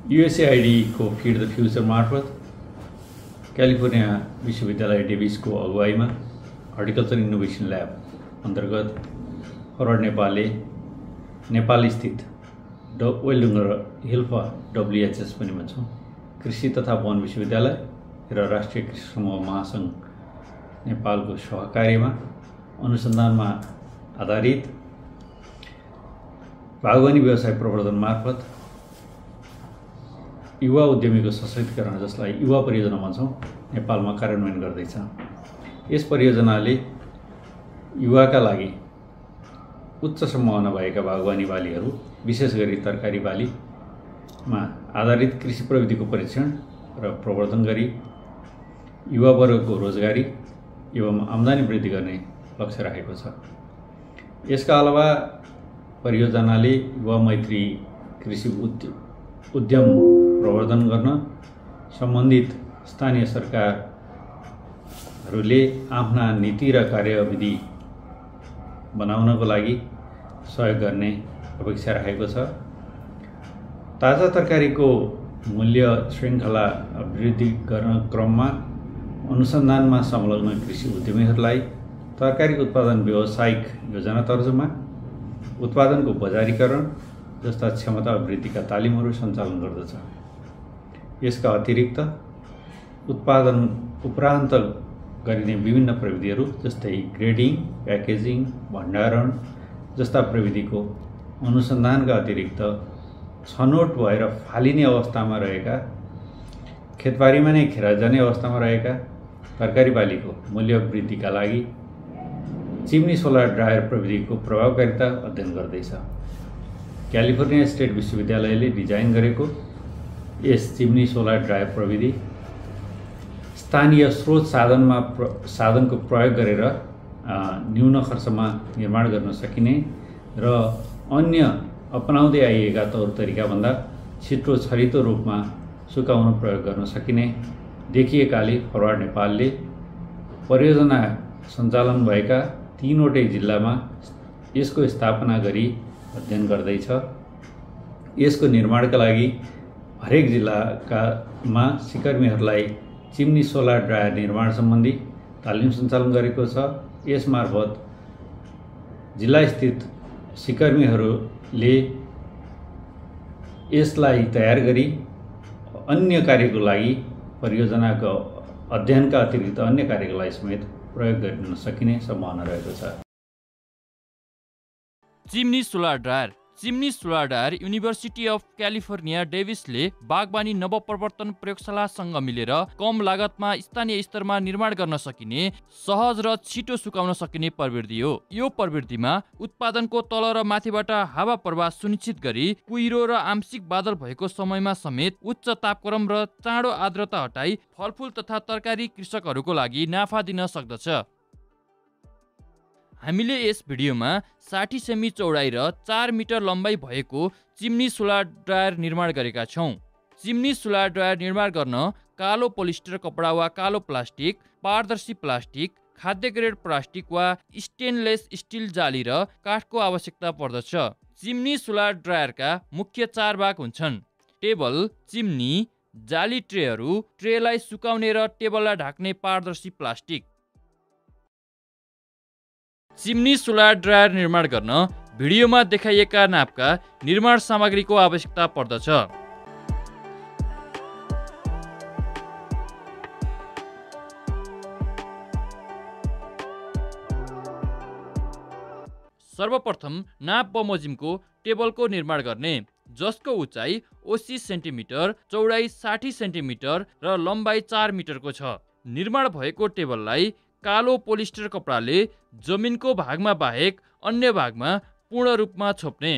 USAID को feed the future मार्फत California विश्वविद्यालय डेभिसको अगुवाईमा हर्टिकल्चर इनोभेसन ल्याब अन्तर्गत फरवर्ड नेपालले नेपाल स्थित ओइलडुङ्गर हिल्फा WHS पनि भन्छौँ कृषि तथा वन विश्वविद्यालय र राष्ट्रिय कृषि समूह महासङ्घ नेपालको सहकार्यमा अनुसन्धानमा आधारित बागवानी व्यवसाय प्रवर्धन मार्फत युवा उद्यमीको सशक्तिकरण जसलाई युवा परियोजना भन्छौँ नेपालमा कार्यान्वयन गर्दैछ। यस परियोजनाले युवाका लागि उच्च सम्भावना भएका बागवानी बालीहरू विशेष गरी तरकारी बालीमा आधारित कृषि प्रविधिको परीक्षण र प्रवर्धन गरी युवा वर्गको रोजगारी एवं आम्दानी वृद्धि गर्ने लक्ष्य राखेको छ। यसका अलावा परियोजनाले युवा मैत्री कृषि उद्यम प्रवर्धन गर्न सम्बन्धित स्थानीय सरकारहरूले आफ्ना नीति र कार्यविधि बनाउनको लागि सहयोग गर्ने अपेक्षा राखेको छ। ताजा तरकारीको मूल्य श्रृङ्खला वृद्धि गर्न क्रममा अनुसन्धानमा संलग्न कृषि उद्यमीहरूलाई तरकारी उत्पादन व्यावसायिक योजना तर्जुमा उत्पादनको बजारीकरण जस्ता क्षमता वृद्धिका तालिमहरू सञ्चालन गर्दछ। यसका अतिरिक्त उत्पादन उपरान्त गरिने विभिन्न प्रविधिहरू जस्तै ग्रेडिङ, प्याकेजिङ, भण्डारण जस्ता प्रविधिको अनुसन्धानका अतिरिक्त छनौट भएर फालिने अवस्थामा रहेका खेतबारीमा नै खेर जाने अवस्थामा रहेका तरकारी बालीको मूल्य वृद्धिका लागि चिम्नी सोलर ड्रायर प्रविधिको प्रभावकारिता अध्ययन गर्दैछ। क्यालिफोर्निया स्टेट विश्वविद्यालयले डिजाइन गरेको यस चिम्नी सोलर ड्रायर प्रविधि स्थानीय स्रोत साधनको प्रयोग गरेर न्यून खर्चमा निर्माण गर्न सकिने र अन्य अपनाउँदै आइएका तौर तरिकाभन्दा छिटो छरितो रूपमा सुकाउन प्रयोग गर्न सकिने देखिएकाले फरवर्ड नेपालले परियोजना सञ्चालन भएका 3वटै जिल्लामा यसको स्थापना गरी अध्ययन गर्दैछ। यसको निर्माणका लागि हरेक जिल्लामा सिकर्मीहरूलाई चिम्नी सोलर ड्रायर निर्माण सम्बन्धी तालिम सञ्चालन गरेको छ। यसमार्फत जिल्लास्थित सिकर्मीहरूले यसलाई तयार गरी अन्य कार्यको लागि परियोजनाको अध्ययनका अतिरिक्त अन्य कार्यको लागि समेत प्रयोग गर्न सकिने सम्भावना रहेको छ। Chimney solar dryer university of California डेभिसले बागवानी नवप्रवर्तन प्रयोगशालासँग मिलेर कम लागतमा स्थानीय स्तरमा निर्माण गर्न सकिने सहज र छिटो सुकाउन सकिने प्रविधि हो। यो प्रविधिमा उत्पादनको तल र माथिबाट हावा प्रवाह सुनिश्चित गरी कुहिरो र आंशिक बादल भएको समयमा समेत उच्च तापक्रम र चाँडो आर्द्रता हटाई फलफुल तथा तरकारी कृषकहरूको लागि नाफा दिन सक्दछ। हामीले यस भिडियोमा 60 सेमी चौडाइ र 4 मिटर लम्बाइ भएको चिम्नी सोलर ड्रायर निर्माण गरेका छौँ। चिम्नी सोलर ड्रायर निर्माण गर्न कालो पोलिस्टर कपडा वा कालो प्लास्टिक, पारदर्शी प्लास्टिक, खाद्य ग्रेड प्लास्टिक वा स्टेनलेस स्टिल जाली र काठको आवश्यकता पर्दछ। चिम्नी सोलर ड्रायरका मुख्य 4 भाग हुन्छन्: टेबल, चिम्नी, जाली ट्रेहरू, ट्रेलाई सुकाउने र टेबललाई ढाक्ने पारदर्शी प्लास्टिक। चिम्नी सोलर ड्रायर निर्माण गर्न भिडियोमा देखाइएका नापका निर्माण सामग्रीको आवश्यकता पर्दछ। सर्वप्रथम नाप बमोजिमको टेबलको निर्माण गर्ने, जसको उचाइ 80 सेन्टिमिटर, चौडाइ 60 सेन्टिमिटर र लम्बाइ 4 मिटरको छ। निर्माण भएको टेबललाई कालो पोलिस्टर कपडाले जमिनको भागमा बाहेक अन्य भागमा पूर्ण रूपमा छोप्ने।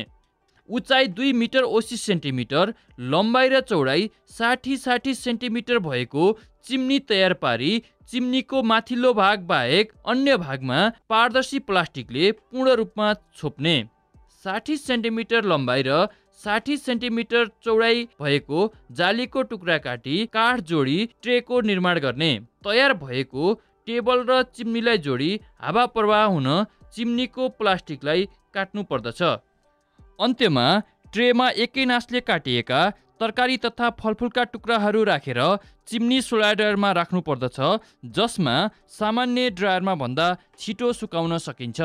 उचाइ 2 मिटर 80 सेन्टिमिटर, लम्बाइ र चौडाइ 60 सेन्टिमिटर भएको चिम्नी तयार पारी चिम्नीको माथिल्लो भाग बाहेक अन्य भागमा पारदर्शी प्लास्टिकले पूर्ण रूपमा छोप्ने। 60 सेन्टिमिटर लम्बाइ र 60 सेन्टिमिटर चौडाइ भएको जालीको टुक्रा काटी काठ जोडी ट्रेको निर्माण गर्ने। तयार भएको टेबल र चिम्नीलाई जोडी हावा प्रवाह हुन चिम्नीको प्लास्टिकलाई काट्नु पर्दछ। अन्त्यमा ट्रेमा एकै नासले काटिएका तरकारी तथा फलफुलका टुक्राहरू राखेर चिम्नी स्लाइडरमा राख्नु पर्दछ, जसमा सामान्य ड्रायरमा भन्दा छिटो सुकाउन सकिन्छ।